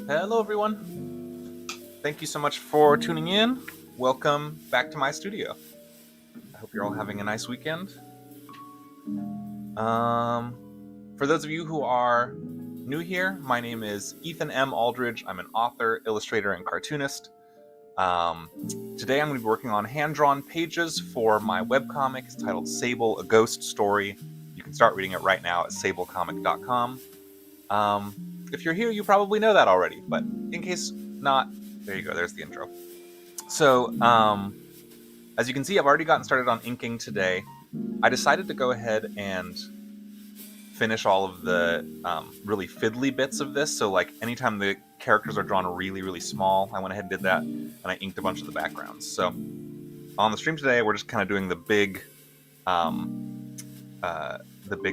Hello everyone, thank you so much for tuning in. Welcome back to my studio. I hope you're all having a nice weekend. For those of you who are new here, my name is Ethan M. Aldridge. I'm an author, illustrator, and cartoonist. Today I'm going to be working on hand-drawn pages for my webcomic. It's titled Sable, A Ghost Story. You can start reading it right now at sablecomic.com. If you're here, you probably know that already, but in case not, there you go, there's the intro. So, as you can see, I've already gotten started on inking today. I decided to go ahead and finish all of the really fiddly bits of this, so like anytime the characters are drawn really, really small, I went ahead and did that, and I inked a bunch of the backgrounds. So, on the stream today, we're just kind of doing the big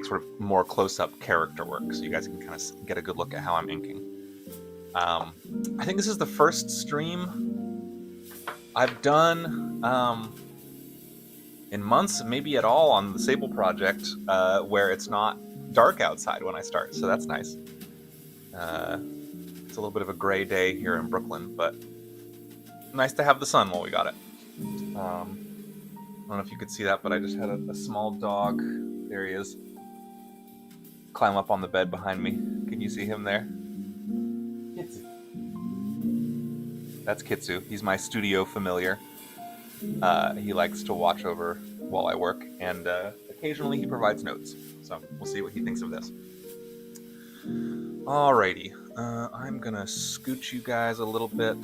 sort of more close-up character work, so you guys can kind of get a good look at how I'm inking. I think this is the first stream I've done in months, maybe at all, on the Sable project, where it's not dark outside when I start, so that's nice. It's a little bit of a gray day here in Brooklyn, but nice to have the sun while we got it. I don't know if you could see that, but I just had a small dog. There he is. Climb up on the bed behind me. Can you see him there? Kitsu. That's Kitsu. He's my studio familiar. He likes to watch over while I work, and occasionally he provides notes. So we'll see what he thinks of this. Alrighty. I'm gonna scooch you guys a little bit.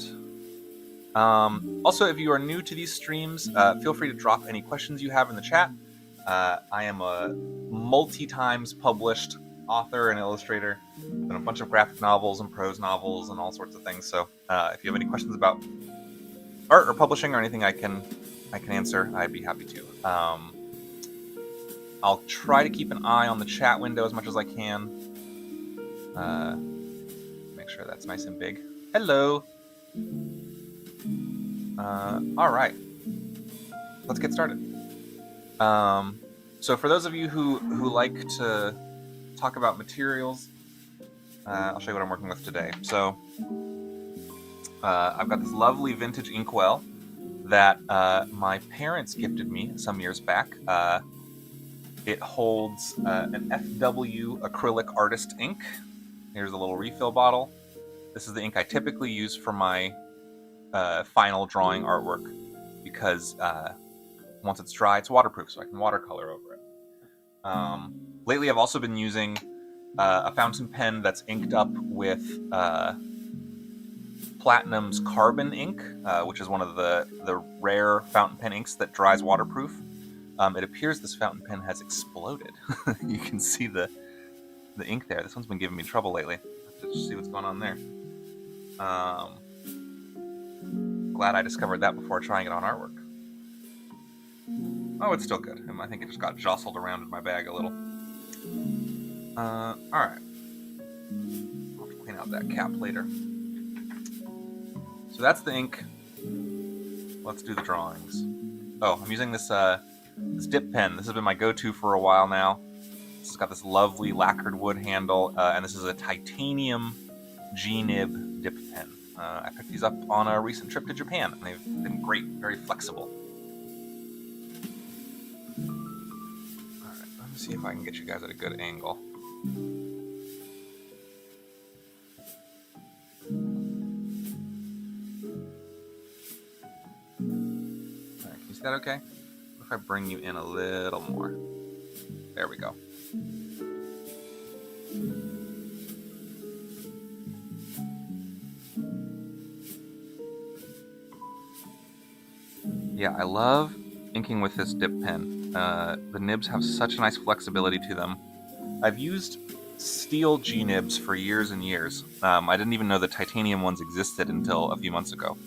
Also, if you are new to these streams, feel free to drop any questions you have in the chat. I am a multi-times published author and illustrator. I've done a bunch of graphic novels and prose novels and all sorts of things. So if you have any questions about art or publishing or anything I can answer, I'd be happy to. I'll try to keep an eye on the chat window as much as I can. make sure that's nice and big. Hello. All right. Let's get started. So for those of you who like to talk about materials, I'll show you what I'm working with today. So I've got this lovely vintage inkwell that my parents gifted me some years back. It holds an FW acrylic artist ink. Here's a little refill bottle. This is the ink I typically use for my final drawing artwork because once it's dry, it's waterproof, so I can watercolor over it. Lately, I've also been using a fountain pen that's inked up with Platinum's carbon ink, which is one of the rare fountain pen inks that dries waterproof. It appears this fountain pen has exploded. You can see the ink there. This one's been giving me trouble lately. Let's see what's going on there. Glad I discovered that before trying it on artwork. Oh, it's still good. I think it just got jostled around in my bag a little. Alright. I'll have to clean out that cap later. So that's the ink. Let's do the drawings. Oh, I'm using this dip pen. This has been my go-to for a while now. It's got this lovely lacquered wood handle, and this is a titanium G-nib dip pen. I picked these up on a recent trip to Japan, and they've been great, very flexible. Alright, let me see if I can get you guys at a good angle. Alright, can you see that okay? What if I bring you in a little more? There we go. Yeah, I love inking with this dip pen. The nibs have such a nice flexibility to them. I've used steel G-nibs for years and years. I didn't even know the titanium ones existed until a few months ago.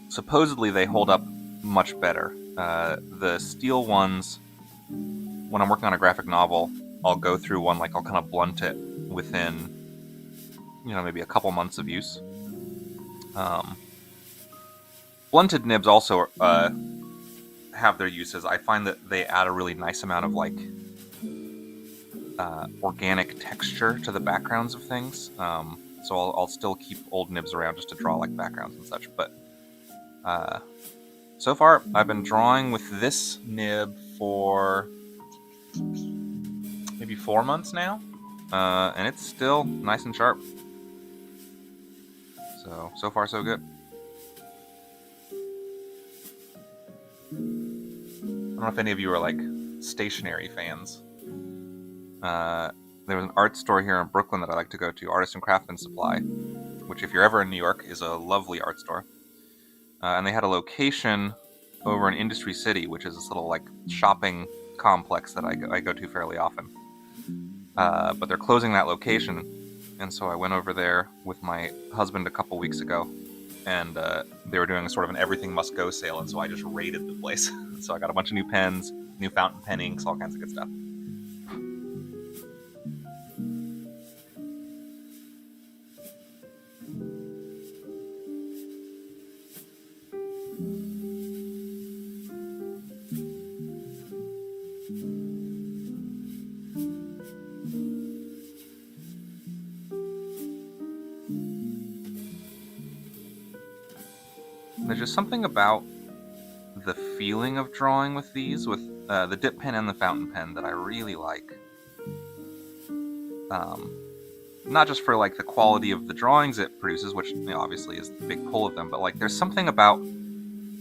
Supposedly they hold up much better. The steel ones, when I'm working on a graphic novel, I'll go through one, like I'll kind of blunt it within, maybe a couple months of use. Blunted nibs also have their uses. I find that they add a really nice amount of organic texture to the backgrounds of things. So I'll still keep old nibs around just to draw like backgrounds and such. But so far, I've been drawing with this nib for maybe 4 months now, and it's still nice and sharp. So far so good. I don't know if any of you are like stationery fans. There was an art store here in Brooklyn that I like to go to, Artist and Craftsman Supply, which if you're ever in New York is a lovely art store. And they had a location over in Industry City, which is this little like shopping complex that I go to fairly often. But they're closing that location, and so I went over there with my husband a couple weeks ago, and they were doing a sort of an everything must go sale, and so I just raided the place. So I got a bunch of new pens, new fountain pen inks, all kinds of good stuff. There's just something about the feeling of drawing with these, with the dip pen and the fountain pen, that I really like. Not just for like the quality of the drawings it produces, which obviously is the big pull of them, but like there's something about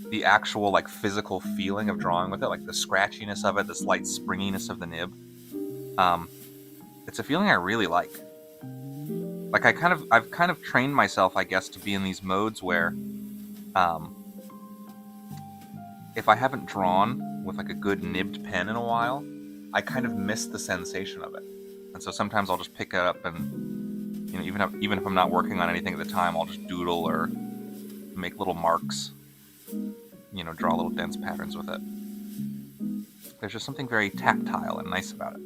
the actual like physical feeling of drawing with it, like the scratchiness of it, the slight springiness of the nib. It's a feeling I really like. Like I've kind of trained myself, I guess, to be in these modes where if I haven't drawn with like a good nibbed pen in a while, I kind of miss the sensation of it. And so sometimes I'll just pick it up and, even if I'm not working on anything at the time, I'll just doodle or make little marks, draw little dense patterns with it. There's just something very tactile and nice about it.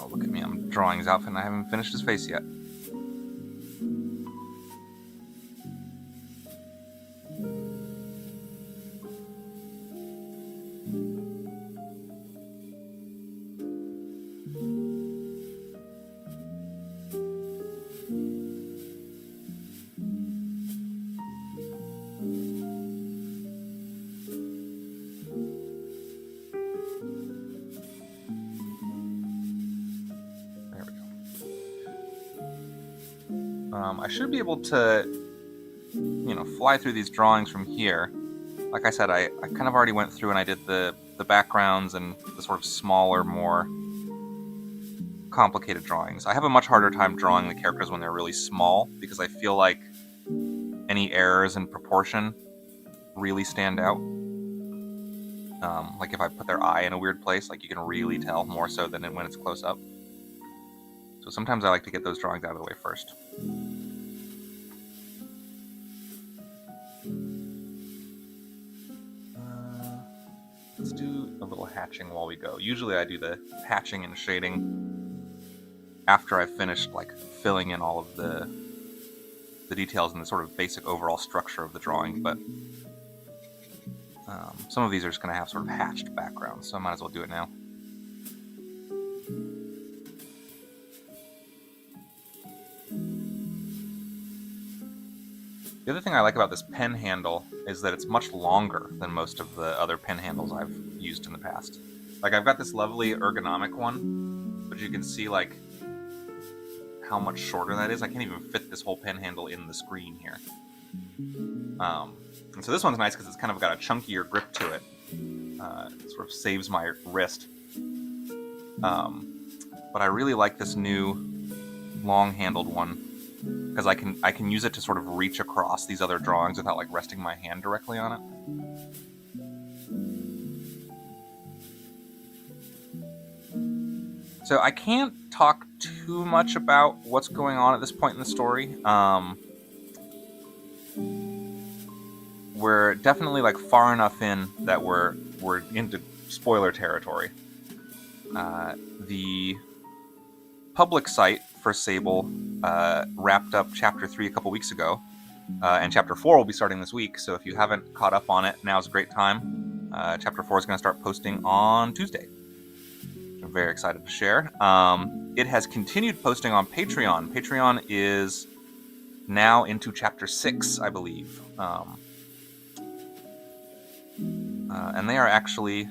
Oh, look at me, I'm drawing his outfit and I haven't finished his face yet. I should be able to, fly through these drawings from here. Like I said, I kind of already went through and I did the backgrounds and the sort of smaller, more complicated drawings. I have a much harder time drawing the characters when they're really small, because I feel like any errors in proportion really stand out. Like if I put their eye in a weird place, like you can really tell more so than when it's close up. So sometimes I like to get those drawings out of the way first. Let's do a little hatching while we go. Usually I do the hatching and shading after I've finished filling in all of the details and the sort of basic overall structure of the drawing, but some of these are just going to have sort of hatched backgrounds, so I might as well do it now. The other thing I like about this pen handle is that it's much longer than most of the other pen handles I've used in the past. Like, I've got this lovely ergonomic one, but you can see how much shorter that is. I can't even fit this whole pen handle in the screen here. And so this one's nice because it's kind of got a chunkier grip to it. It sort of saves my wrist. But I really like this new long-handled one, because I can use it to sort of reach across these other drawings without resting my hand directly on it. So I can't talk too much about what's going on at this point in the story. We're definitely far enough in that we're into spoiler territory. The public site for Sable wrapped up Chapter 3 a couple weeks ago, and Chapter 4 will be starting this week, so if you haven't caught up on it, now's a great time. Chapter 4 is going to start posting on Tuesday. I'm very excited to share. It has continued posting on Patreon. Patreon is now into Chapter 6, I believe. And they are actually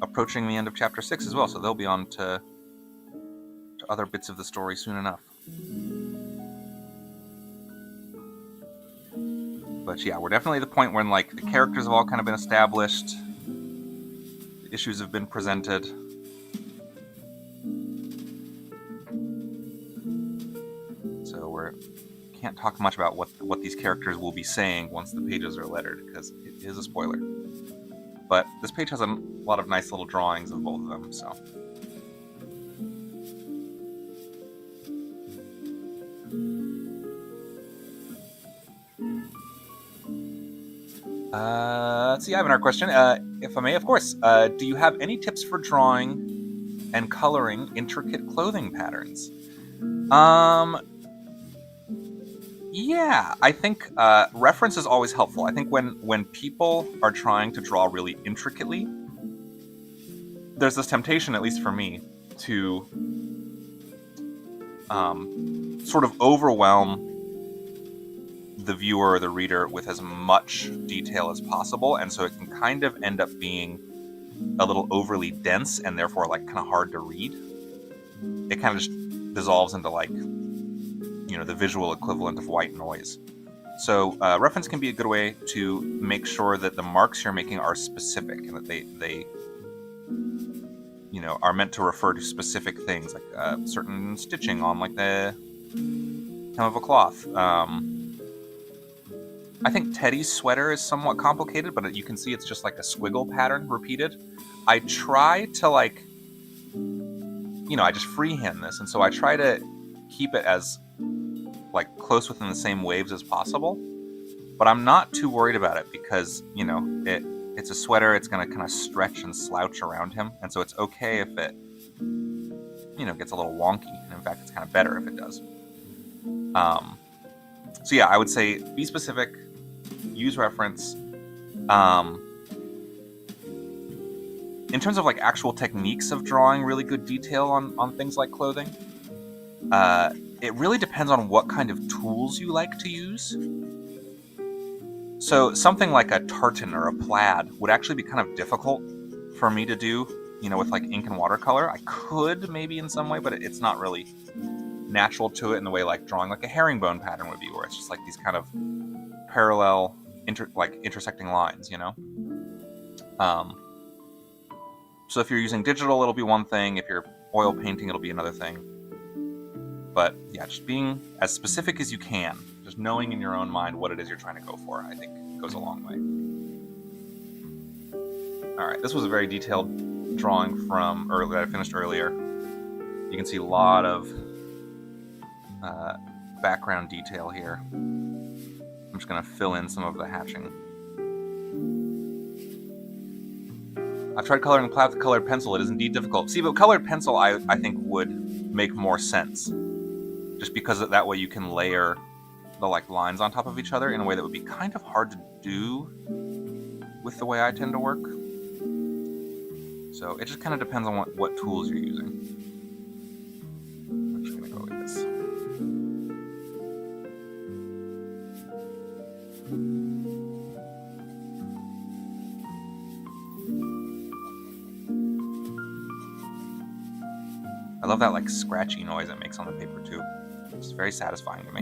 approaching the end of Chapter 6 as well, so they'll be on to other bits of the story soon enough. But yeah, we're definitely at the point when the characters have all kind of been established, the issues have been presented. So can't talk much about what these characters will be saying once the pages are lettered, because it is a spoiler. But this page has a lot of nice little drawings of both of them, so. Let's see, I have another question. If I may, of course. Do you have any tips for drawing and coloring intricate clothing patterns? Yeah, I think reference is always helpful. I think when people are trying to draw really intricately, there's this temptation, at least for me, to sort of overwhelm the viewer or the reader with as much detail as possible, and so it can kind of end up being a little overly dense and therefore kind of hard to read. It kind of just dissolves into the visual equivalent of white noise. So reference can be a good way to make sure that the marks you're making are specific and that they are meant to refer to specific things, like certain stitching on the hem of a cloth. I think Teddy's sweater is somewhat complicated, but you can see it's just a squiggle pattern repeated. I try to I just freehand this, and so I try to keep it as close within the same waves as possible. But I'm not too worried about it because, it's a sweater, it's going to kind of stretch and slouch around him, and so it's okay if gets a little wonky. And in fact, it's kind of better if it does. So yeah, I would say be specific, use reference. In terms of like actual techniques of drawing really good detail on things like clothing, it really depends on what kind of tools you like to use. So something like a tartan or a plaid would actually be kind of difficult for me to do, with like ink and watercolor. I could maybe in some way, but it's not really natural to it in the way like drawing like a herringbone pattern would be, where it's just like these kind of parallel, intersecting lines, So if you're using digital, it'll be one thing. If you're oil painting, it'll be another thing. But yeah, just being as specific as you can, just knowing in your own mind what it is you're trying to go for, I think goes a long way. All right, this was a very detailed drawing from that I finished earlier. You can see a lot of background detail here. I'm just going to fill in some of the hatching. I've tried coloring plaid with colored pencil. It is indeed difficult. See, but colored pencil I think would make more sense. Just because that way you can layer the lines on top of each other in a way that would be kind of hard to do with the way I tend to work. So it just kind of depends on what tools you're using. I'm just going to go like this. I love that scratchy noise it makes on the paper too. It's very satisfying to me.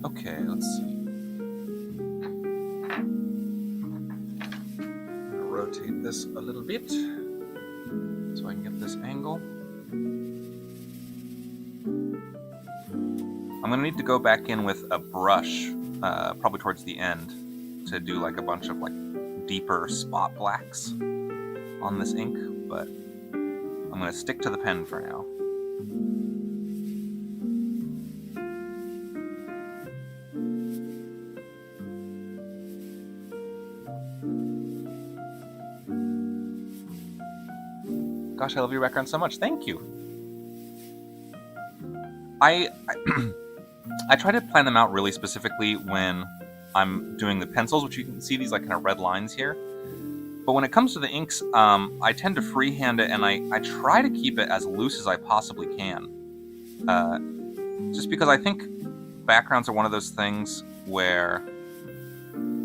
Okay, let's see. I'm gonna rotate this a little bit so I can get this angle. I'm going to need to go back in with a brush, probably towards the end, to do a bunch of deeper spot blacks on this ink, but I'm going to stick to the pen for now. Gosh, I love your background so much. Thank you. I try to plan them out really specifically when I'm doing the pencils, which you can see these kind of red lines here. But when it comes to the inks, I tend to freehand it, and I try to keep it as loose as I possibly can. Just because I think backgrounds are one of those things where,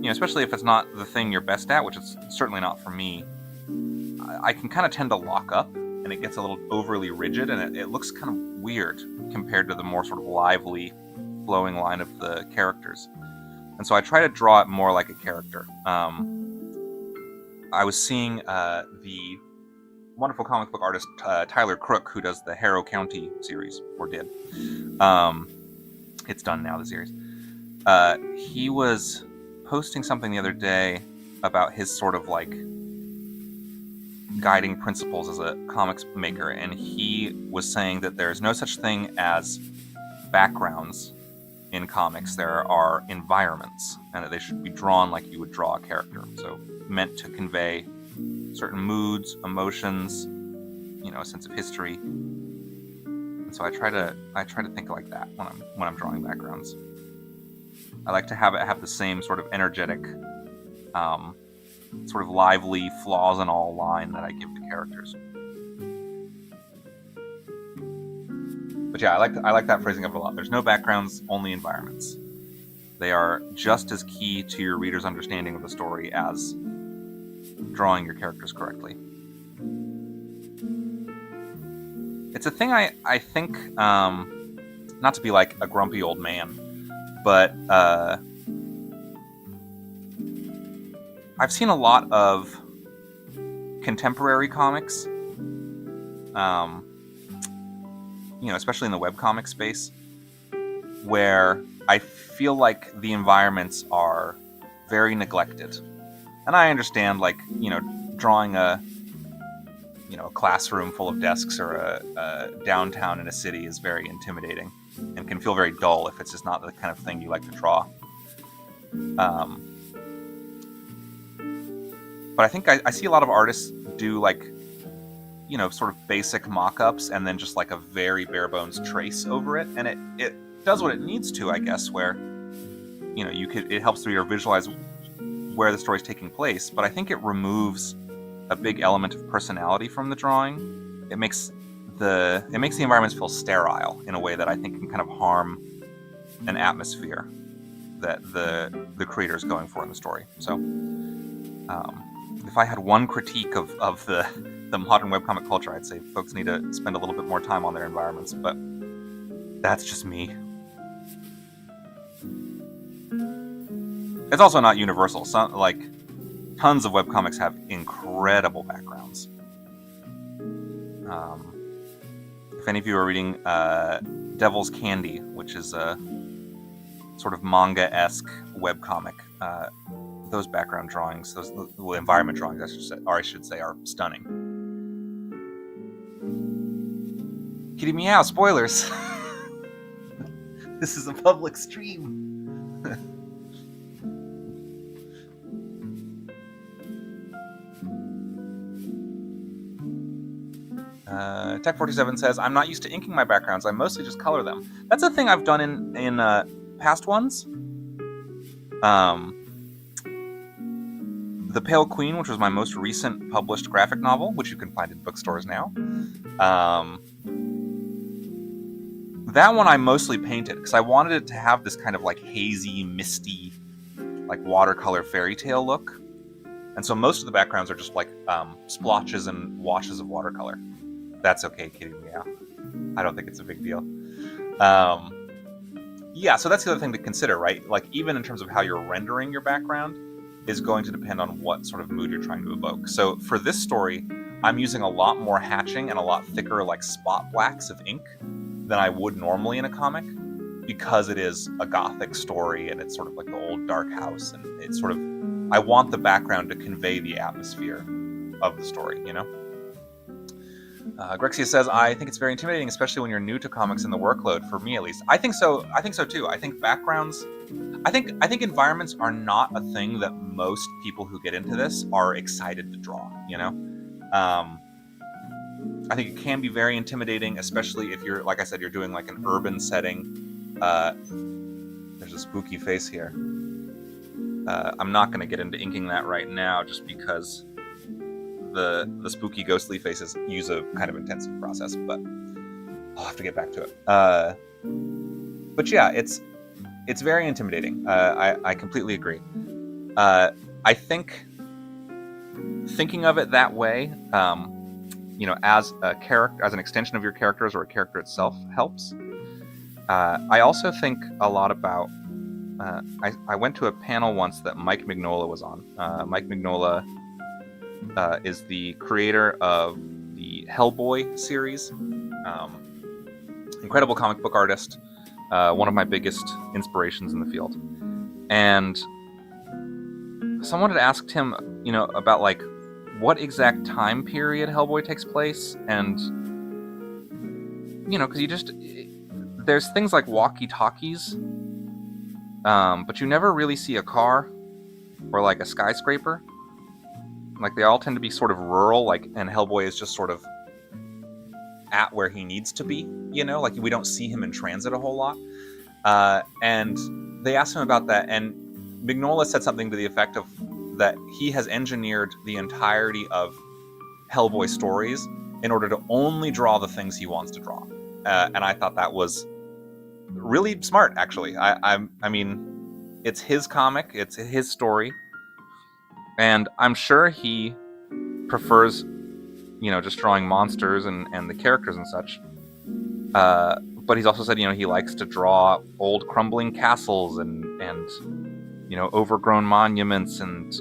especially if it's not the thing you're best at, which it's certainly not for me, I can kind of tend to lock up, and it gets a little overly rigid, and it looks kind of weird compared to the more sort of lively, flowing line of the characters. And so I try to draw it more like a character. I was seeing the wonderful comic book artist Tyler Crook, who does the Harrow County series, or did. It's done now, the series. He was posting something the other day about his sort of guiding principles as a comics maker, and he was saying that there's no such thing as backgrounds in comics. There are environments, and that they should be drawn like you would draw a character. So meant to convey certain moods, emotions, a sense of history. And so I try to think like that when I'm drawing backgrounds. I like to have it have the same sort of energetic, sort of lively, flaws and all line that I give the characters. But yeah, I like that phrasing of it a lot. There's no backgrounds, only environments. They are just as key to your reader's understanding of the story as drawing your characters correctly. It's a thing I think, not to be like a grumpy old man, but I've seen a lot of contemporary comics, especially in the webcomic space, where I feel like the environments are very neglected. And I understand, drawing a a classroom full of desks or a downtown in a city is very intimidating and can feel very dull if it's just not the kind of thing you like to draw. But I think I see a lot of artists do sort of basic mock-ups and then just like a very bare bones trace over it, and it does what it needs to, I guess, where it helps the reader visualize where the story's taking place, but I think it removes a big element of personality from the drawing. It makes the environments feel sterile in a way that I think can kind of harm an atmosphere that the creator is going for in the story. So if I had one critique of the modern webcomic culture, I'd say folks need to spend a little bit more time on their environments, but that's just me. It's also not universal. Tons of webcomics have incredible backgrounds. If any of you are reading Devil's Candy, which is a sort of manga-esque webcomic, those background drawings, those environment drawings, I should say, are stunning. Kitty meow, spoilers! This is a public stream! Tech47 says, I'm not used to inking my backgrounds, I mostly just color them. That's a thing I've done in past ones. The Pale Queen, which was my most recent published graphic novel, which you can find in bookstores now. That one I motly painted, because I wanted it to have this kind of like hazy, misty, like watercolor fairy tale look. And so most of the backgrounds are just like splotches and washes of watercolor. That's okay, Kitty Meow. I don't think it's a big deal. Yeah, so that's the other thing to consider, right? Like, even in terms of how you're rendering your background is going to depend on what sort of mood you're trying to evoke. So for this story, I'm using a lot more hatching and a lot thicker, like, spot blacks of ink than I would normally in a comic, because it is a gothic story and it's sort of like the old dark house, and it's sort of, I want the background to convey the atmosphere of the story, you know? Grexia says, I think it's very intimidating, especially when you're new to comics and the workload, for me at least. I think so too. I think backgrounds, I think environments are not a thing that most people who get into this are excited to draw, you know? I think it can be very intimidating, especially if you're, like I said, you're doing like an urban setting. There's a spooky face here. I'm not going to get into inking that right now, just because the spooky ghostly faces use a kind of intensive process, but I'll have to get back to it. But yeah, it's very intimidating. I completely agree. I think thinking of it that way, as a character, as an extension of your characters or a character itself, helps. I also think a lot about. I went to a panel once that Mike Mignola was on. Mike Mignola is the creator of the Hellboy series. Incredible comic book artist. One of my biggest inspirations in the field. And someone had asked him, about like what exact time period Hellboy takes place, and because there's things like walkie-talkies, but you never really see a car or like a skyscraper. Like, they all tend to be sort of rural, and Hellboy is just sort of at where he needs to be, like we don't see him in transit a whole lot. And they asked him about that, and Mignola said something to the effect of that he has engineered the entirety of Hellboy stories in order to only draw the things he wants to draw. And I thought that was really smart, actually. I mean, it's his comic, it's his story. And I'm sure he prefers, just drawing monsters and the characters and such. But he's also said, he likes to draw old crumbling castles and overgrown monuments and,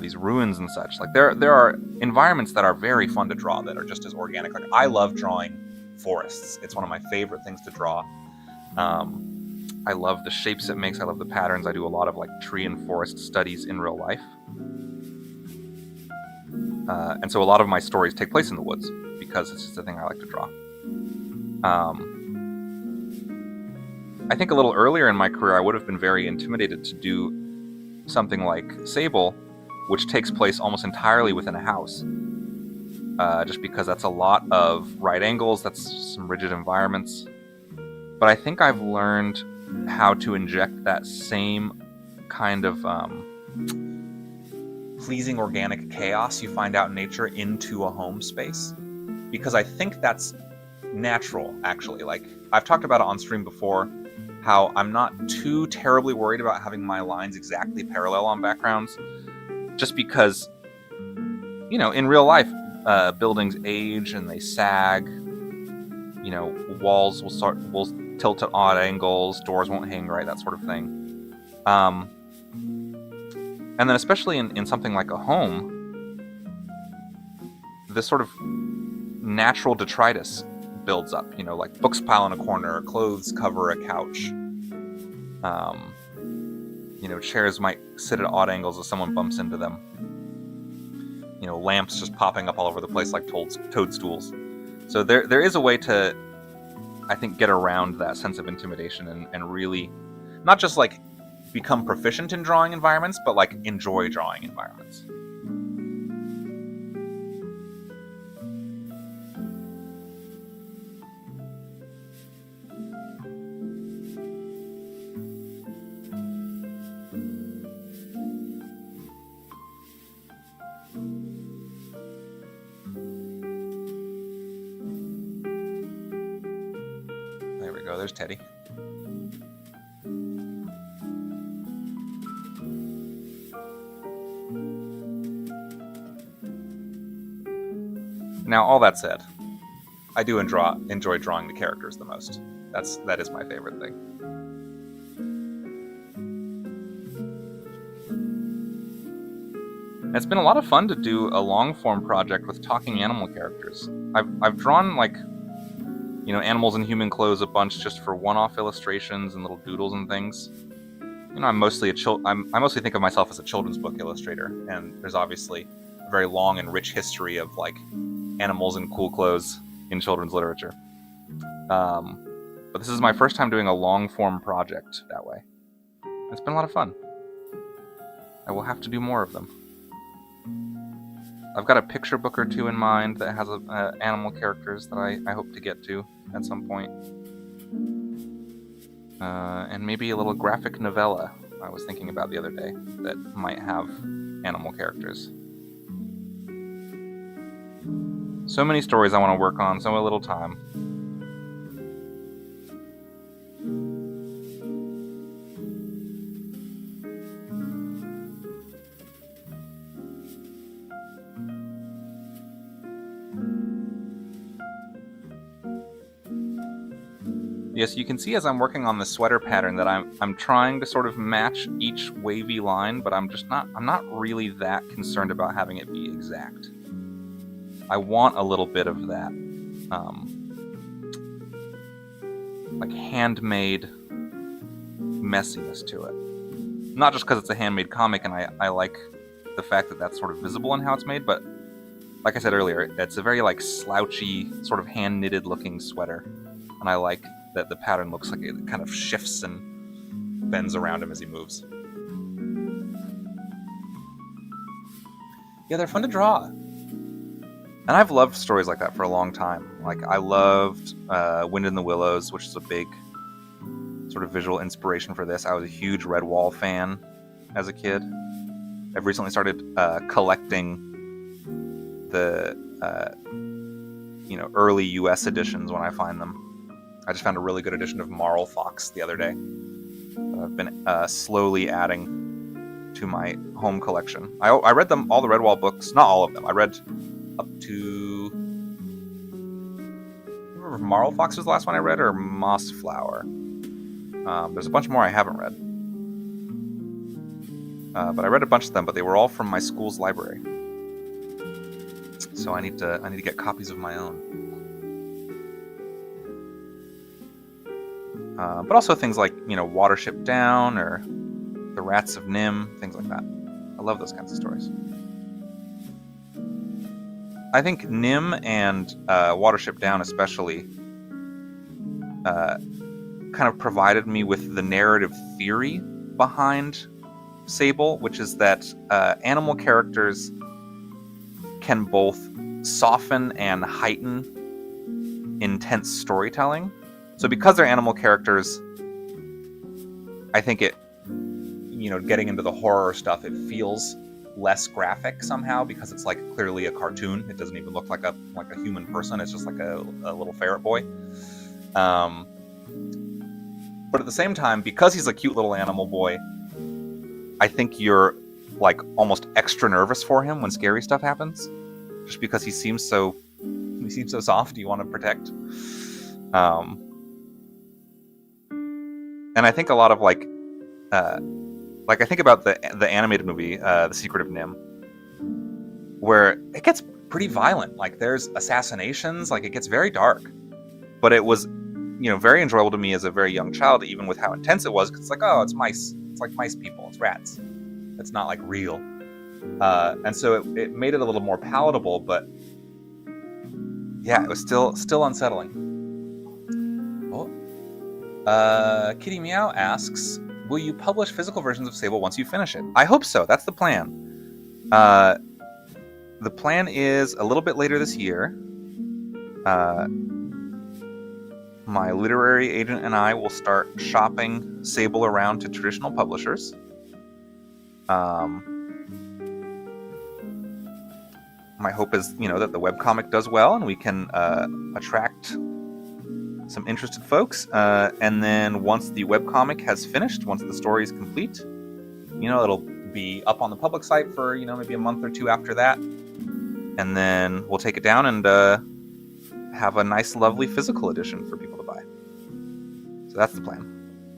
these ruins and such. Like, there are environments that are very fun to draw that are just as organic. Like, I love drawing forests. It's one of my favorite things to draw. I love the shapes it makes. I love the patterns. I do a lot of like tree and forest studies in real life. And so a lot of my stories take place in the woods because it's just a thing I like to draw. I think a little earlier in my career, I would have been very intimidated to do something like Sable, which takes place almost entirely within a house. Just because that's a lot of right angles, that's some rigid environments. But I think I've learned how to inject that same kind of pleasing organic chaos you find out in nature into a home space. Because I think that's natural, actually. Like, I've talked about it on stream before, how I'm not too terribly worried about having my lines exactly parallel on backgrounds, just because, in real life, buildings age and they sag. Walls will tilt at odd angles, doors won't hang right, that sort of thing. And then especially in something like a home, this sort of natural detritus builds up, like books pile in a corner, clothes cover a couch. Chairs might sit at odd angles as someone bumps into them. Lamps just popping up all over the place like toadstools. So there is a way to, I think, get around that sense of intimidation and really not just like become proficient in drawing environments, but like enjoy drawing environments. There we go, there's Teddy. Now, all that said, I do enjoy drawing the characters the most. That is my favorite thing. And it's been a lot of fun to do a long-form project with talking animal characters. I've drawn animals in human clothes a bunch just for one-off illustrations and little doodles and things. I mostly think of myself as a children's book illustrator, and there's obviously a very long and rich history of like animals in cool clothes in children's literature. But this is my first time doing a long-form project that way. It's been a lot of fun. I will have to do more of them. I've got a picture book or two in mind that has animal characters that I hope to get to at some point. And maybe a little graphic novella I was thinking about the other day that might have animal characters. So many stories I want to work on, so little time. Yes, you can see as I'm working on the sweater pattern that I'm trying to sort of match each wavy line, but I'm not really that concerned about having it be exact. I want a little bit of that, like handmade messiness to it. Not just because it's a handmade comic and I like the fact that that's sort of visible in how it's made, but like I said earlier, it's a very like slouchy, sort of hand-knitted looking sweater, and I like that the pattern looks like it kind of shifts and bends around him as he moves. Yeah, they're fun to draw. And I've loved stories like that for a long time. Like, I loved Wind in the Willows, which is a big sort of visual inspiration for this. I was a huge Redwall fan as a kid. I've recently started collecting the early US editions when I find them. I just found a really good edition of Marl Fox the other day that I've been slowly adding to my home collection. I read all the Redwall books, not all of them. I read up to... I remember if Marl Fox was the last one I read, or Mossflower. There's a bunch more I haven't read. But I read a bunch of them, but they were all from my school's library. So I need to get copies of my own. But also things like, Watership Down, or The Rats of Nim, things like that. I love those kinds of stories. I think Nim and Watership Down especially kind of provided me with the narrative theory behind Sable, which is that animal characters can both soften and heighten intense storytelling. So because they're animal characters, I think it, getting into the horror stuff, it feels less graphic somehow because it's like clearly a cartoon. It doesn't even look like a human person. It's just like a little ferret boy. But at the same time, because he's a cute little animal boy, I think you're like almost extra nervous for him when scary stuff happens, just because he seems so soft. You want to protect. And I think a lot of like I think about the animated movie, The Secret of Nim, where it gets pretty violent. Like there's assassinations. Like it gets very dark. But it was, very enjoyable to me as a very young child, even with how intense it was. Because it's like, oh, it's mice. It's like mice people. It's rats. It's not like real. And so it made it a little more palatable. But yeah, it was still unsettling. Oh. Kitty Meow asks, will you publish physical versions of Sable once you finish it? I hope so. That's the plan. The plan is a little bit later this year. My literary agent and I will start shopping Sable around to traditional publishers. My hope is, that the webcomic does well and we can attract some interested folks. And then once the webcomic has finished, once the story is complete, it'll be up on the public site for, maybe a month or two after that. And then we'll take it down and have a nice, lovely physical edition for people to buy. So that's the plan.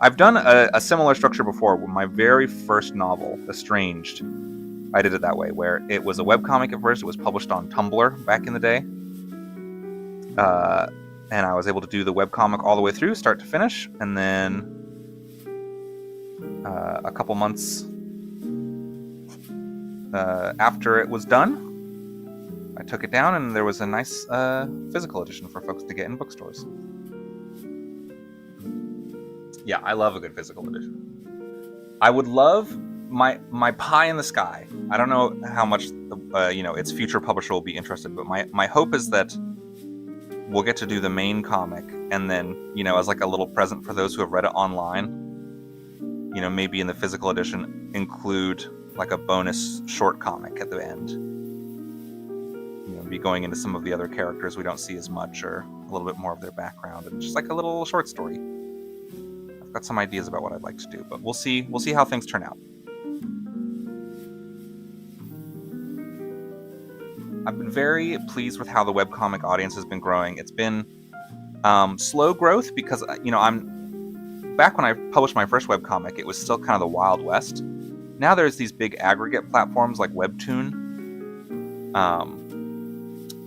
I've done a similar structure before. With my very first novel, Estranged, I did it that way, where it was a webcomic at first. It was published on Tumblr back in the day. And I was able to do the webcomic all the way through, start to finish. And then a couple months after it was done, I took it down, and there was a nice physical edition for folks to get in bookstores. Yeah, I love a good physical edition. I would love my pie in the sky. I don't know how much its future publisher will be interested, but my hope is that we'll get to do the main comic, and then as like a little present for those who have read it online, maybe in the physical edition include like a bonus short comic at the end. Be going into some of the other characters we don't see as much, or a little bit more of their background, and just like a little short story. I've got some ideas about what I'd like to do, but we'll see how things turn out. I've been very pleased with how the webcomic audience has been growing. It's been slow growth because I'm back when I published my first webcomic, it was still kind of the Wild West. Now there's these big aggregate platforms like Webtoon.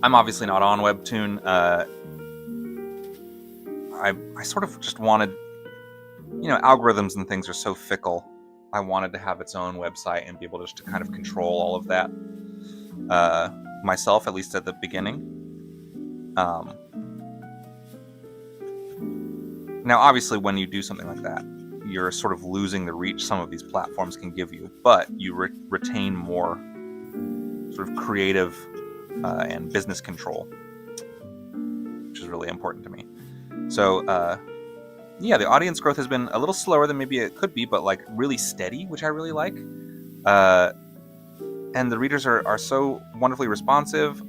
I'm obviously not on Webtoon. I sort of just wanted, algorithms and things are so fickle. I wanted to have its own website and be able just to kind of control all of that myself, at least at the beginning. Now, obviously, when you do something like that, you're sort of losing the reach some of these platforms can give you, but you retain more sort of creative and business control, which is really important to me. So, the audience growth has been a little slower than maybe it could be, but like really steady, which I really like. And the readers are so wonderfully responsive.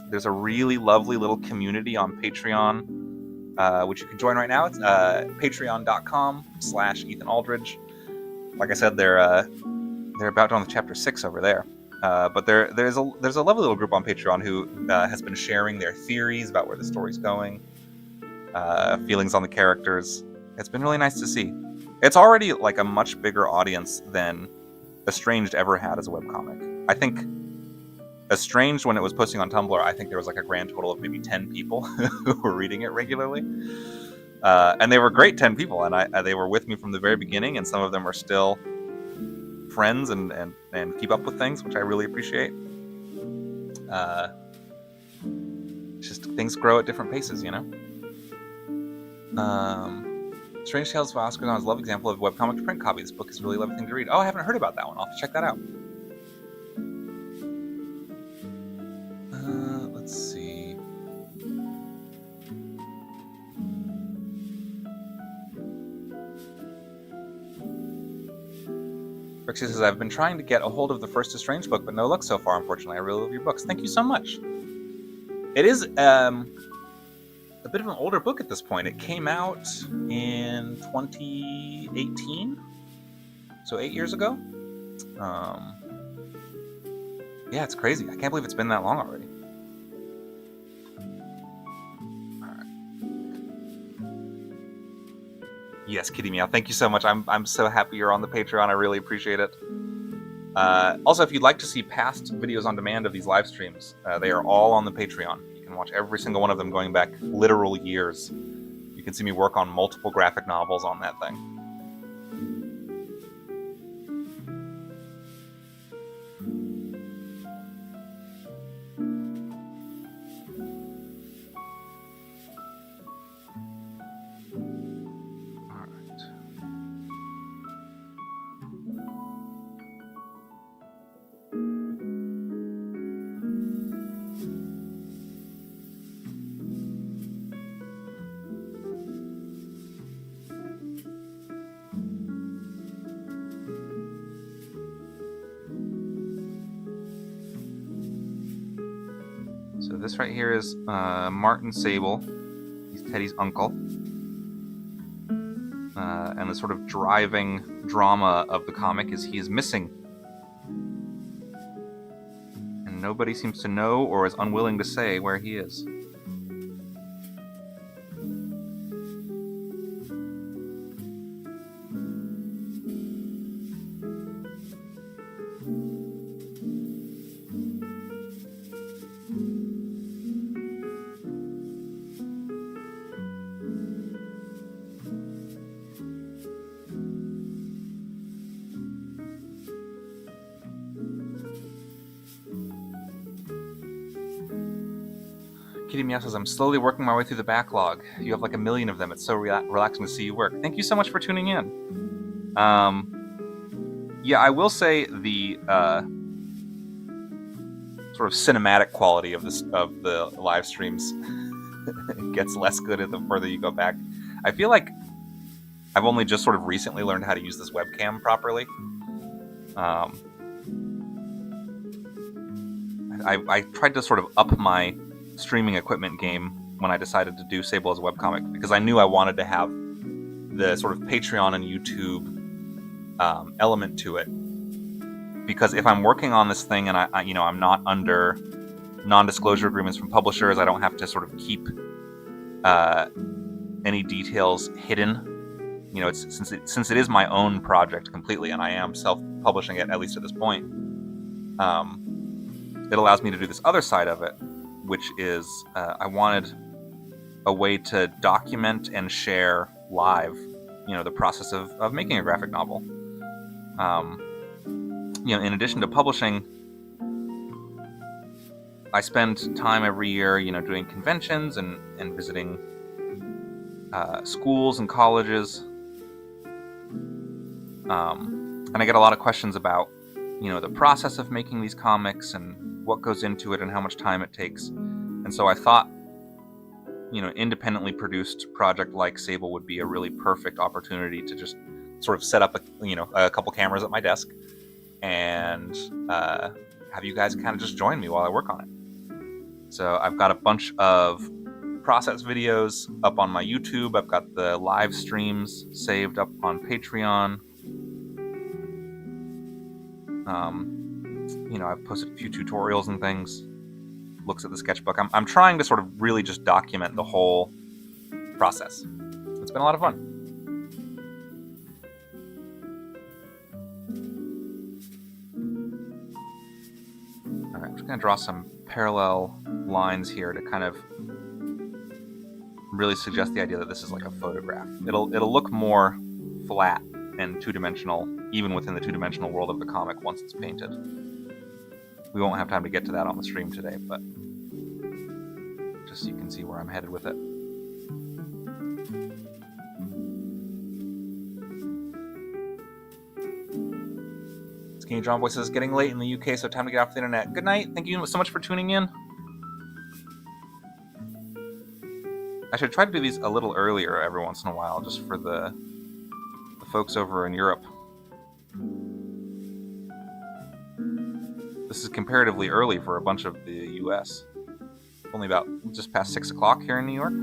There's a really lovely little community on Patreon, which you can join right now. It's patreon.com/Ethan Aldridge. Like I said, they're about done with chapter 6 over there. But there's a lovely little group on Patreon who has been sharing their theories about where the story's going, feelings on the characters. It's been really nice to see. It's already like a much bigger audience than Estranged ever had as a webcomic. I think Estranged, when it was posting on Tumblr, I think there was like a grand total of maybe 10 people who were reading it regularly. And they were great 10 people, and they were with me from the very beginning, and some of them are still friends and keep up with things, which I really appreciate. just things grow at different paces, you know? Strange Tales of Oscar is a lovely example of webcomic to print copy. This book is a really lovely thing to read. Oh, I haven't heard about that one. I'll have to check that out. Let's see. Rixie says, I've been trying to get a hold of the first Strange book, but no luck so far, unfortunately. I really love your books. Thank you so much. It is a bit of an older book at this point. It came out in 2018, so 8 years ago. Yeah, it's crazy. I can't believe it's been that long already. Yes, Kitty Meow. Thank you so much. I'm so happy you're on the Patreon. I really appreciate it. Also, if you'd like to see past videos on demand of these live streams, they are all on the Patreon. You can watch every single one of them going back literal years. You can see me work on multiple graphic novels on that thing. So this right here is Martin Sable. He's Teddy's uncle. And the sort of driving drama of the comic is he is missing. And nobody seems to know or is unwilling to say where he is. Kitty Meow says, I'm slowly working my way through the backlog. You have like 1 million of them. It's so relaxing to see you work. Thank you so much for tuning in. Yeah, I will say the sort of cinematic quality of the live streams gets less good the further you go back. I feel like I've only just sort of recently learned how to use this webcam properly. I tried to sort of up my streaming equipment game when I decided to do Sable as a webcomic, because I knew I wanted to have the sort of Patreon and YouTube element to it. Because if I'm working on this thing and I'm not under non-disclosure agreements from publishers, I don't have to sort of keep any details hidden. You know, since it is my own project completely, and I am self-publishing it, at least at this point, it allows me to do this other side of it, which is I wanted a way to document and share live, the process of making a graphic novel. In addition to publishing, I spend time every year, doing conventions and visiting schools and colleges. And I get a lot of questions about, the process of making these comics and what goes into it and how much time it takes. And so I thought, independently produced project like Sable would be a really perfect opportunity to just sort of set up a couple cameras at my desk and have you guys kind of just join me while I work on it. So I've got a bunch of process videos up on my YouTube. I've got the live streams saved up on Patreon. I've posted a few tutorials and things, looks at the sketchbook. I'm trying to sort of really just document the whole process. It's been a lot of fun. All right, I'm just going to draw some parallel lines here to kind of really suggest the idea that this is like a photograph. It'll look more flat and two-dimensional, even within the two-dimensional world of the comic once it's painted. We won't have time to get to that on the stream today, but just so you can see where I'm headed with it. Skinny John Boy says, getting late in the UK, so time to get off the internet. Good night. Thank you so much for tuning in. I should try to do these a little earlier every once in a while, just for the folks over in Europe. This is comparatively early for a bunch of the US. Only about just past 6 o'clock here in New York.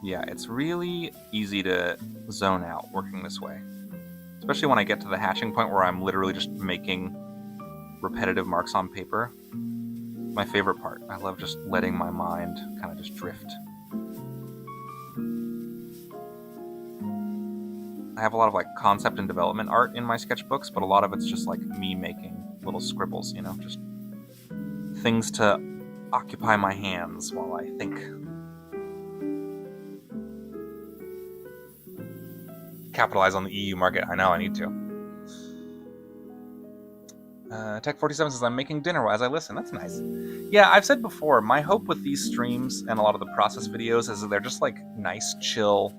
Yeah, it's really easy to zone out working this way. Especially when I get to the hatching point where I'm literally just making repetitive marks on paper. My favorite part. I love just letting my mind kind of just drift. I have a lot of like concept and development art in my sketchbooks, but a lot of it's just like me making little scribbles, you know, just things to occupy my hands while I think. Capitalize on the EU market. I know I need to. Tech47 says, I'm making dinner as I listen. That's nice. Yeah, I've said before, my hope with these streams and a lot of the process videos is that they're just like nice, chill,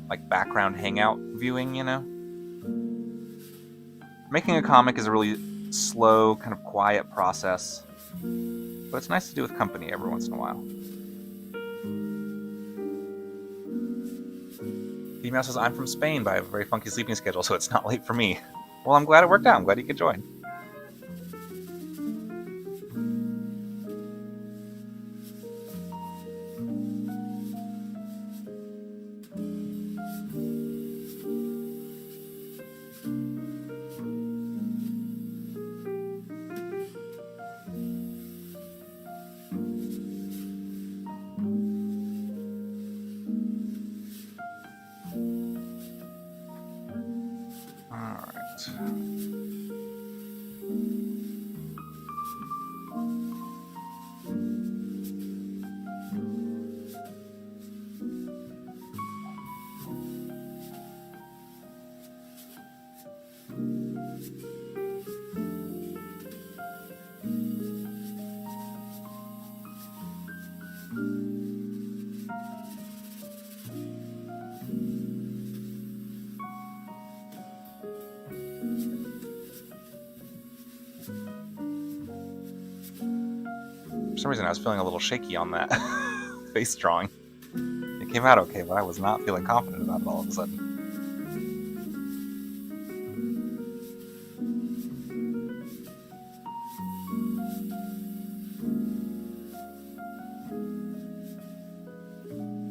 like background hangout viewing, you know? Making a comic is a really slow, kind of quiet process, but it's nice to do with company every once in a while. Female says, I'm from Spain, but I have a very funky sleeping schedule, so it's not late for me. Well, I'm glad it worked out. I'm glad you could join. For some reason I was feeling a little shaky on that face drawing. It came out okay, but I was not feeling confident about it all of a sudden.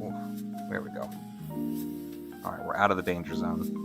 Ooh, there we go. Alright, we're out of the danger zone.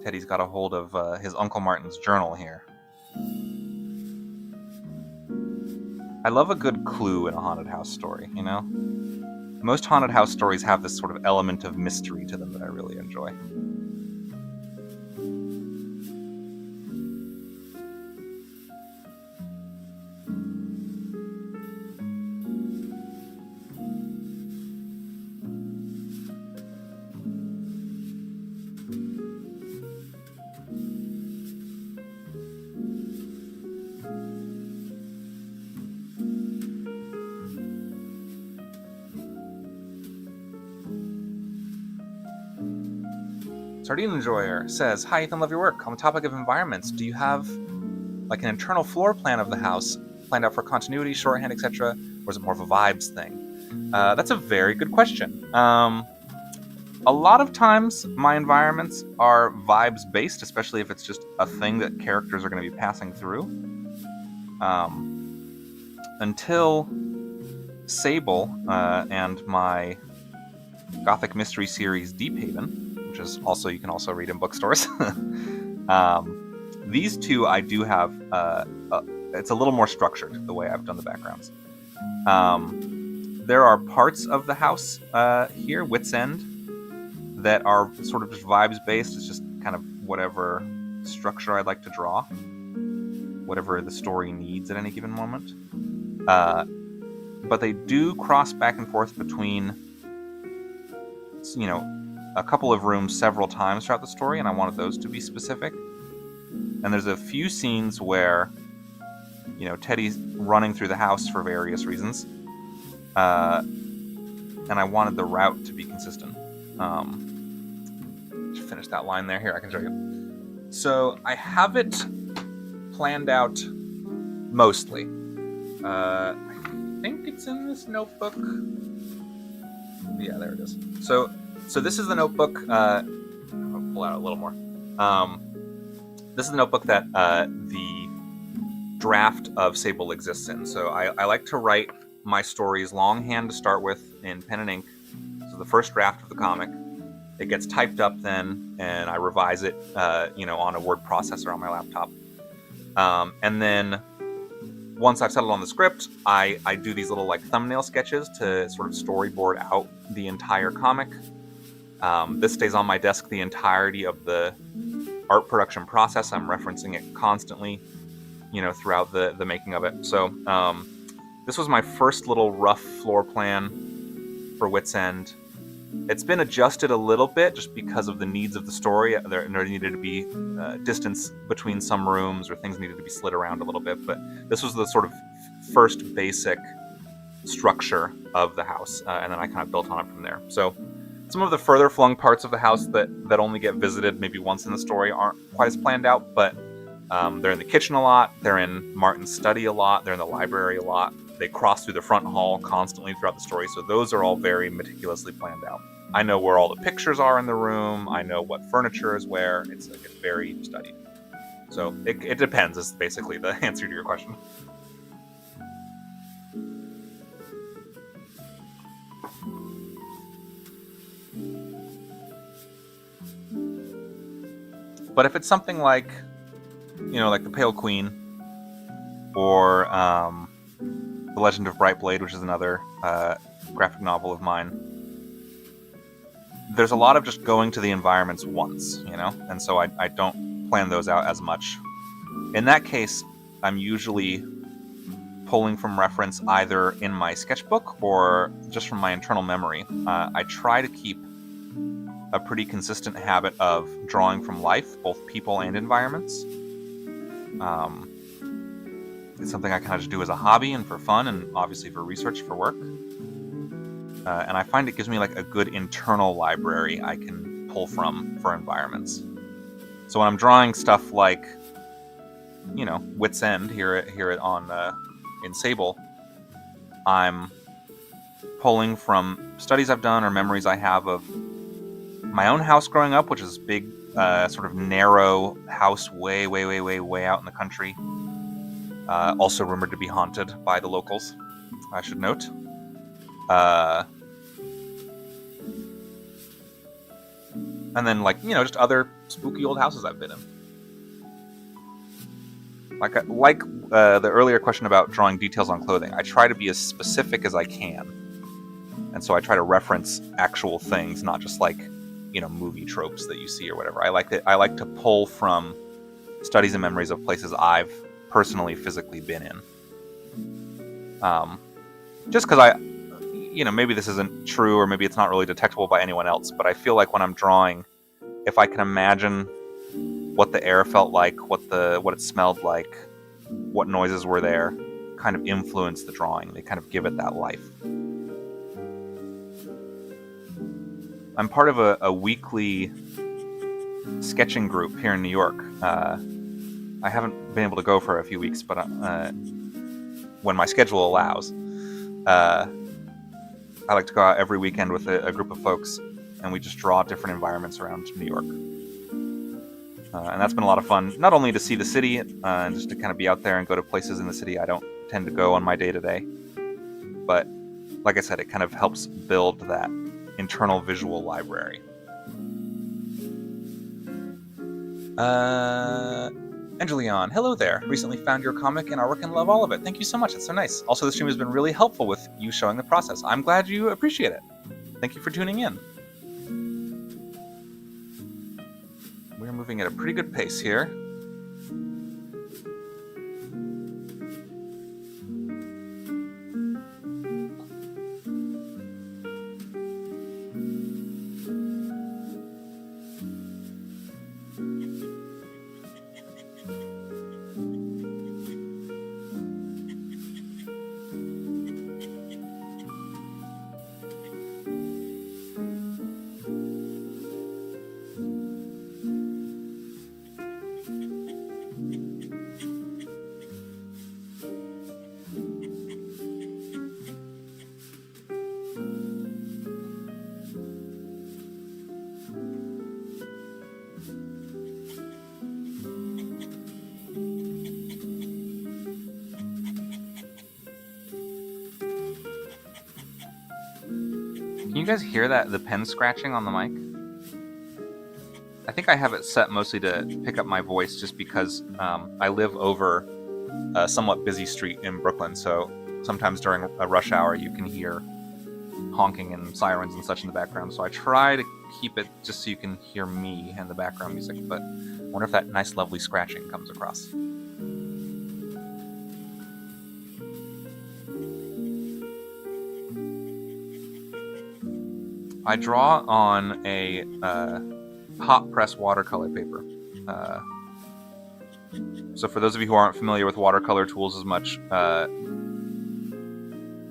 Teddy's got a hold of his Uncle Martin's journal here. I love a good clue in a haunted house story, you know? Most haunted house stories have this sort of element of mystery to them that I really enjoy. Sardine Enjoyer says, hi Ethan, love your work. On the topic of environments, do you have like an internal floor plan of the house planned out for continuity, shorthand, etc., or is it more of a vibes thing? That's a very good question. A lot of times, my environments are vibes-based, especially if it's just a thing that characters are going to be passing through. Until Sable and my Gothic mystery series Deep Haven, which is also you can also read in bookstores. These two I do have. It's a little more structured the way I've done the backgrounds. There are parts of the house here, Wits End, that are sort of just vibes based. It's just kind of whatever structure I'd like to draw, whatever the story needs at any given moment. But they do cross back and forth between, a couple of rooms several times throughout the story, and I wanted those to be specific. And there's a few scenes where, Teddy's running through the house for various reasons, and I wanted the route to be consistent. To finish that line there, here I can show you. So I have it planned out mostly. I think it's in this notebook. Yeah, there it is. So this is the notebook. I'll pull out a little more. This is the notebook that the draft of Sable exists in. So I like to write my stories longhand to start with in pen and ink. So the first draft of the comic. It gets typed up then, and I revise it, on a word processor on my laptop. And then once I've settled on the script, I do these little thumbnail sketches to sort of storyboard out the entire comic. This stays on my desk the entirety of the art production process. I'm referencing it constantly, throughout the making of it. So this was my first little rough floor plan for Wits End. It's been adjusted a little bit just because of the needs of the story. There needed to be distance between some rooms, or things needed to be slid around a little bit. But this was the sort of first basic structure of the house, and then I kind of built on it from there. So some of the further flung parts of the house that only get visited maybe once in the story aren't quite as planned out, but they're in the kitchen a lot, they're in Martin's study a lot, they're in the library a lot. They cross through the front hall constantly throughout the story, so those are all very meticulously planned out. I know where all the pictures are in the room, I know what furniture is where, it's very studied. So it depends, is basically the answer to your question. But if it's something like, like The Pale Queen, or The Legend of Brightblade, which is another graphic novel of mine, there's a lot of just going to the environments once, and so I don't plan those out as much. In that case, I'm usually pulling from reference either in my sketchbook or just from my internal memory. I try to keep a pretty consistent habit of drawing from life, both people and environments. It's something I kind of just do as a hobby and for fun, and obviously for research for work. And I find it gives me a good internal library I can pull from for environments. So when I'm drawing stuff like, Wits End here in Sable, I'm pulling from studies I've done or memories I have of my own house growing up, which is this big, sort of narrow house way out in the country. Also rumored to be haunted by the locals, I should note. And then, just other spooky old houses I've been in. The earlier question about drawing details on clothing, I try to be as specific as I can. And so I try to reference actual things, not just movie tropes that you see or whatever. I like to pull from studies and memories of places I've personally physically been in. Just because maybe this isn't true, or maybe it's not really detectable by anyone else, but I feel like when I'm drawing, if I can imagine what the air felt like, what it smelled like, what noises were there, kind of influence the drawing. They kind of give it that life. I'm part of a weekly sketching group here in New York. I haven't been able to go for a few weeks, but when my schedule allows. I like to go out every weekend with a group of folks, and we just draw different environments around New York. And that's been a lot of fun, not only to see the city and just to kind of be out there and go to places in the city I don't tend to go on my day-to-day, but like I said, it kind of helps build that internal visual library. Angelion, hello there. Recently found your comic and artwork and love all of it. Thank you so much. That's so nice. Also, the stream has been really helpful with you showing the process. I'm glad you appreciate it. Thank you for tuning in. We're moving at a pretty good pace here. Can you guys hear that, the pen scratching on the mic? I think I have it set mostly to pick up my voice just because I live over a somewhat busy street in Brooklyn, so sometimes during a rush hour you can hear honking and sirens and such in the background, so I try to keep it just so you can hear me and the background music, but I wonder if that nice lovely scratching comes across. I draw on a hot press watercolor paper. So for those of you who aren't familiar with watercolor tools as much,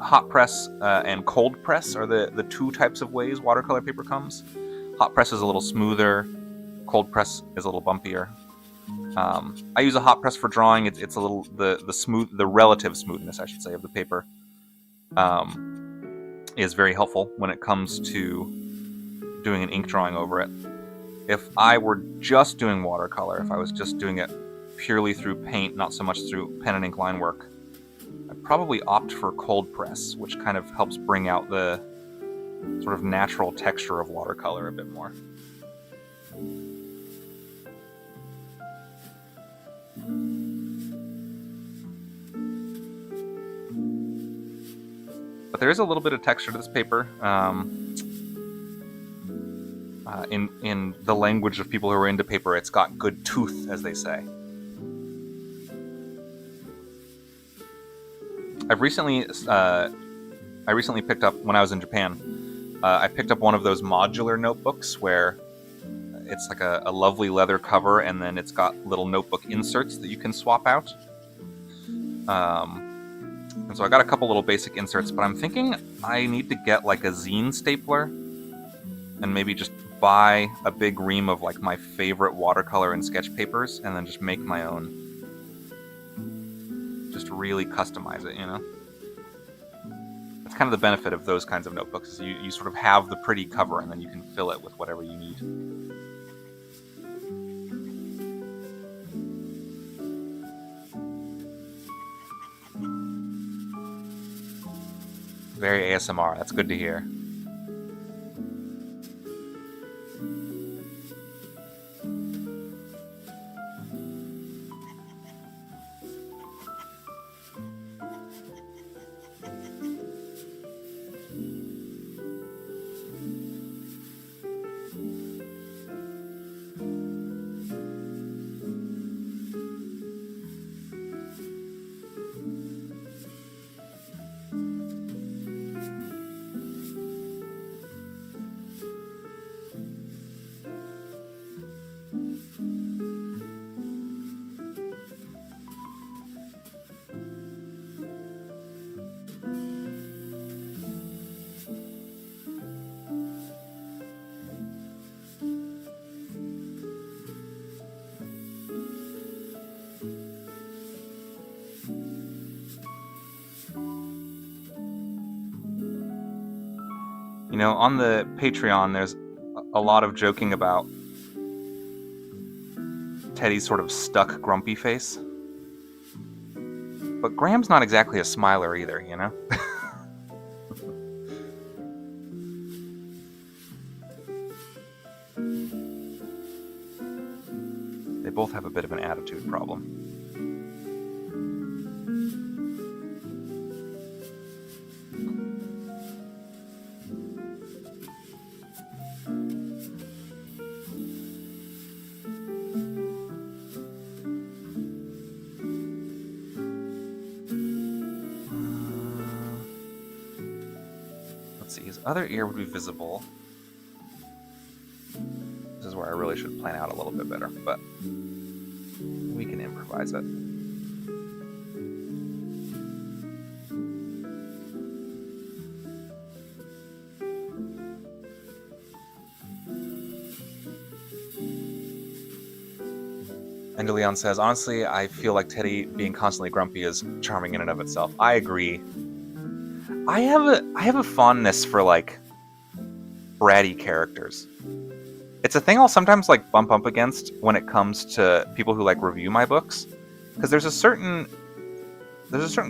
hot press and cold press are the two types of ways watercolor paper comes. Hot press is a little smoother, cold press is a little bumpier. I use a hot press for drawing. It's a little the relative smoothness, I should say, of the paper is very helpful when it comes to doing an ink drawing over it. If I were just doing watercolor, if I was just doing it purely through paint, not so much through pen and ink line work, I'd probably opt for cold press, which kind of helps bring out the sort of natural texture of watercolor a bit more. But there is a little bit of texture to this paper. In the language of people who are into paper, it's got good tooth, as they say. I recently picked up, when I was in Japan, I picked up one of those modular notebooks where it's like a lovely leather cover and then it's got little notebook inserts that you can swap out. And so I got a couple little basic inserts, but I'm thinking I need to get like a zine stapler and maybe just buy a big ream of like my favorite watercolor and sketch papers and then just make my own. Just really customize it, you know? That's kind of the benefit of those kinds of notebooks, is you sort of have the pretty cover and then you can fill it with whatever you need. Very ASMR, that's good to hear. On the Patreon, there's a lot of joking about Teddy's sort of stuck, grumpy face. But Graham's not exactly a smiler either, They both have a bit of an attitude problem. Let's see, his other ear would be visible. This is where I really should plan out a little bit better, but we can improvise it. And Leon says, honestly, I feel like Teddy being constantly grumpy is charming in and of itself. I agree. I have a fondness for, like, bratty characters. It's a thing I'll sometimes, like, bump up against when it comes to people who, like, review my books. Because there's a certain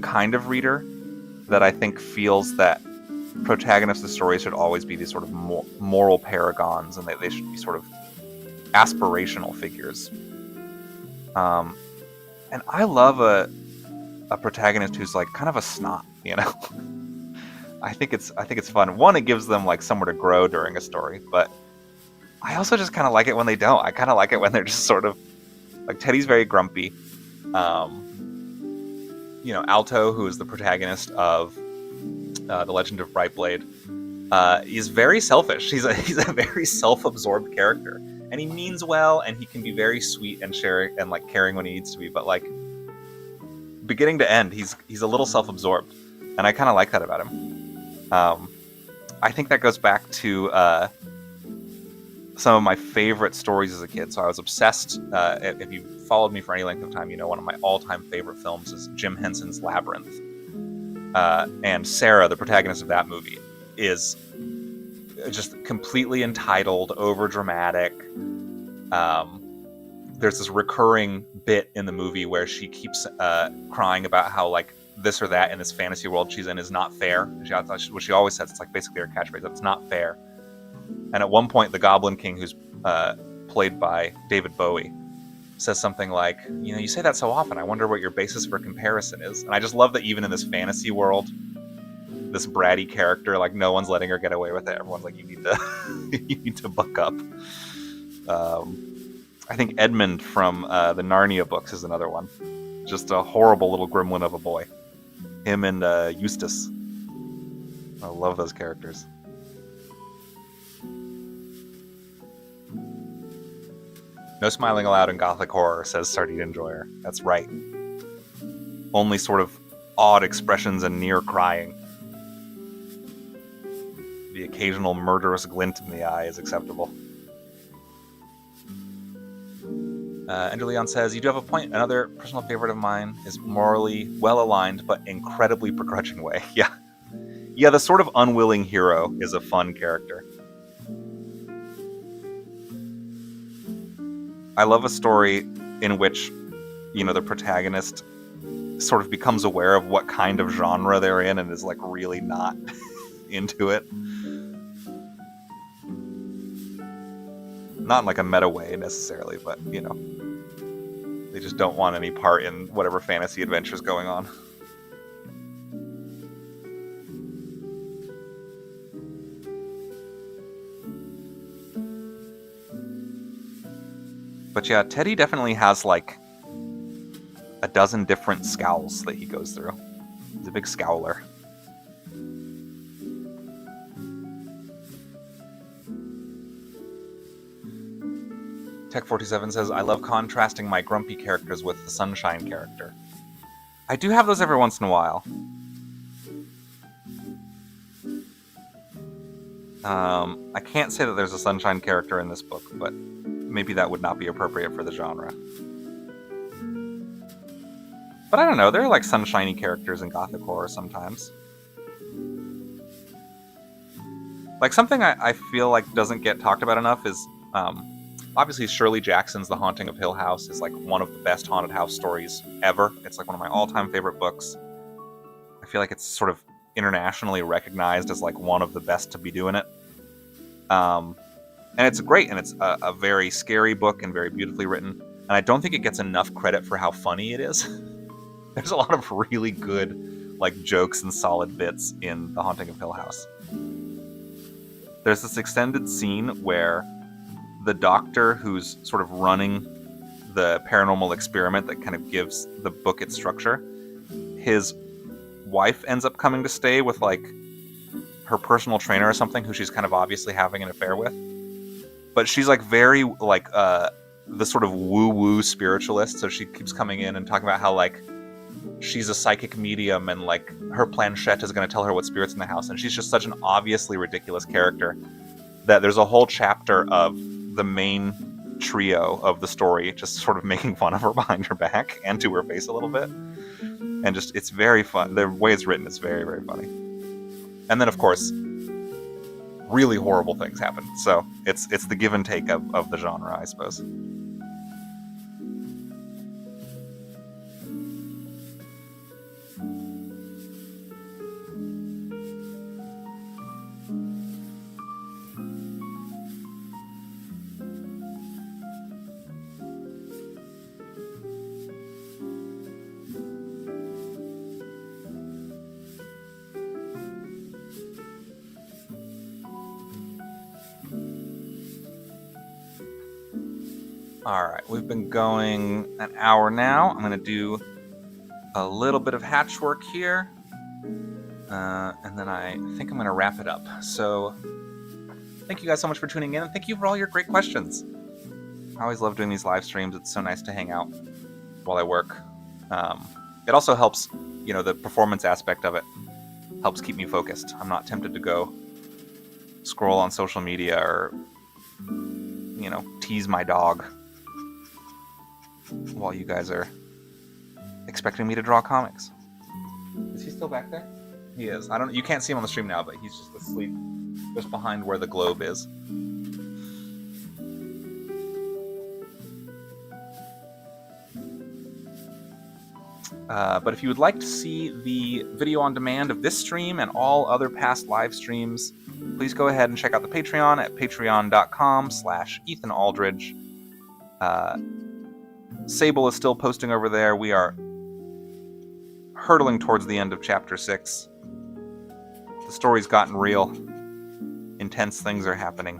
kind of reader that I think feels that protagonists of stories should always be these sort of moral paragons, and they should be sort of aspirational figures. And I love a protagonist who's, like, kind of a snot, I think it's fun. One, it gives them, like, somewhere to grow during a story, but I also just kind of like it when they don't. I kind of like it when they're just sort of, like, Teddy's very grumpy. Alto, who is the protagonist of The Legend of Brightblade, is very selfish. He's a very self-absorbed character, and he means well, and he can be very sweet and sharing and, like, caring when he needs to be. But, like, beginning to end, he's a little self-absorbed, and I kind of like that about him. I think that goes back to some of my favorite stories as a kid. So I was obsessed. If you followed me for any length of time, one of my all-time favorite films is Jim Henson's Labyrinth. And Sarah, the protagonist of that movie, is just completely entitled, over-dramatic. There's this recurring bit in the movie where she keeps crying about how, like, this or that in this fantasy world she's in is not fair. What she always says, it's like basically her catchphrase, that it's not fair. And at one point, the Goblin King, who's played by David Bowie, says something like, you say that so often, I wonder what your basis for comparison is. And I just love that even in this fantasy world, this bratty character, like, no one's letting her get away with it. Everyone's like, you need to buck up. I think Edmund from the Narnia books is another one. Just a horrible little gremlin of a boy. Him and Eustace. I love those characters. No smiling allowed in Gothic horror, says Sardine Enjoyer. That's right. Only sort of odd expressions and near crying. The occasional murderous glint in the eye is acceptable. Andrew Leon says, you do have a point. Another personal favorite of mine is morally well-aligned, but incredibly begrudging way. Yeah, the sort of unwilling hero is a fun character. I love a story in which, the protagonist sort of becomes aware of what kind of genre they're in and is, like, really not into it. Not in, like, a meta way necessarily, but, they just don't want any part in whatever fantasy adventure's going on. But yeah, Teddy definitely has, like, a dozen different scowls that he goes through. He's a big scowler. Tech47 says, I love contrasting my grumpy characters with the Sunshine character. I do have those every once in a while. I can't say that there's a Sunshine character in this book, but maybe that would not be appropriate for the genre. But I don't know, there are, like, sunshiny characters in Gothic horror sometimes. Like, something I feel like doesn't get talked about enough is, obviously Shirley Jackson's The Haunting of Hill House is like one of the best haunted house stories ever. It's like one of my all-time favorite books. I feel like it's sort of internationally recognized as like one of the best to be doing it. And it's great, and it's a very scary book and very beautifully written. And I don't think it gets enough credit for how funny it is. There's a lot of really good like jokes and solid bits in The Haunting of Hill House. There's this extended scene where the doctor who's sort of running the paranormal experiment that kind of gives the book its structure, his wife ends up coming to stay with like her personal trainer or something, who she's kind of obviously having an affair with. But she's like very like the sort of woo-woo spiritualist, so she keeps coming in and talking about how like she's a psychic medium and like her planchette is going to tell her what spirit's in the house, and she's just such an obviously ridiculous character that there's a whole chapter of the main trio of the story just sort of making fun of her behind her back and to her face a little bit. And just, it's very fun. The way it's written is very, very funny. And then, of course, really horrible things happen. So it's the give and take of the genre, I suppose. Alright, we've been going an hour now. I'm going to do a little bit of hatch work here, and then I think I'm going to wrap it up. So, thank you guys so much for tuning in, and thank you for all your great questions. I always love doing these live streams. It's so nice to hang out while I work. It also helps, you know, the performance aspect of it helps keep me focused. I'm not tempted to go scroll on social media or, you know, tease my dog while you guys are expecting me to draw comics. Is he still back there? He is. You can't see him on the stream now, but he's just asleep just behind where the globe is. But if you would like to see the video on demand of this stream and all other past live streams, please go ahead and check out the Patreon at patreon.com/Ethan Aldridge. Sable is still posting over there. We are hurtling towards the end of Chapter 6. The story's gotten real. Intense things are happening.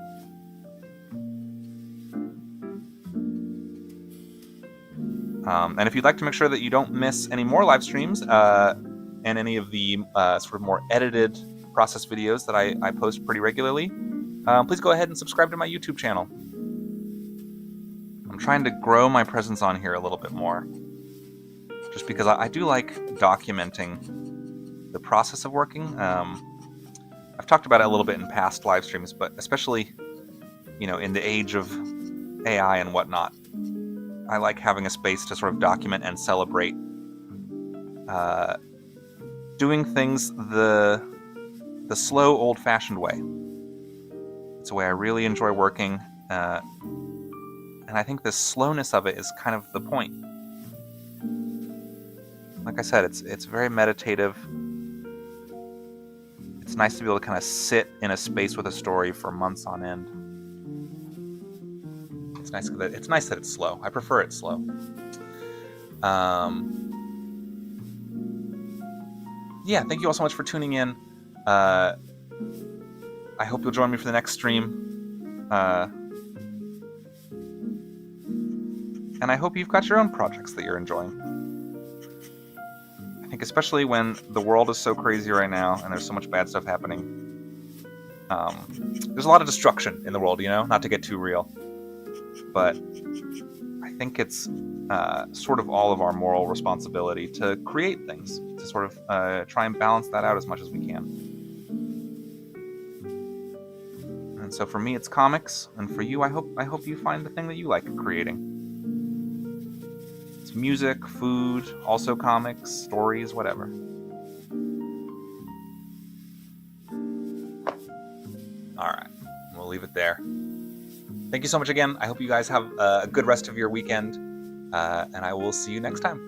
And if you'd like to make sure that you don't miss any more live streams and any of the sort of more edited process videos that I post pretty regularly, please go ahead and subscribe to my YouTube channel. I'm trying to grow my presence on here a little bit more, just because I do like documenting the process of working. I've talked about it a little bit in past live streams, but especially, you know, in the age of AI and whatnot, I like having a space to sort of document and celebrate doing things the slow, old-fashioned way. It's a way I really enjoy working, and I think the slowness of it is kind of the point. Like I said, it's very meditative. It's nice to be able to kind of sit in a space with a story for months on end. It's nice that it's slow. I prefer it slow. Yeah, thank you all so much for tuning in. I hope you'll join me for the next stream. And I hope you've got your own projects that you're enjoying. I think especially when the world is so crazy right now and there's so much bad stuff happening. There's a lot of destruction in the world, you know? Not to get too real. But I think it's sort of all of our moral responsibility to create things, to sort of try and balance that out as much as we can. And so for me, it's comics, and for you, I hope you find the thing that you like creating. It's music, food, also comics, stories, whatever. we'll leave it there. Thank you so much again. I hope you guys have a good rest of your weekend, and I will see you next time.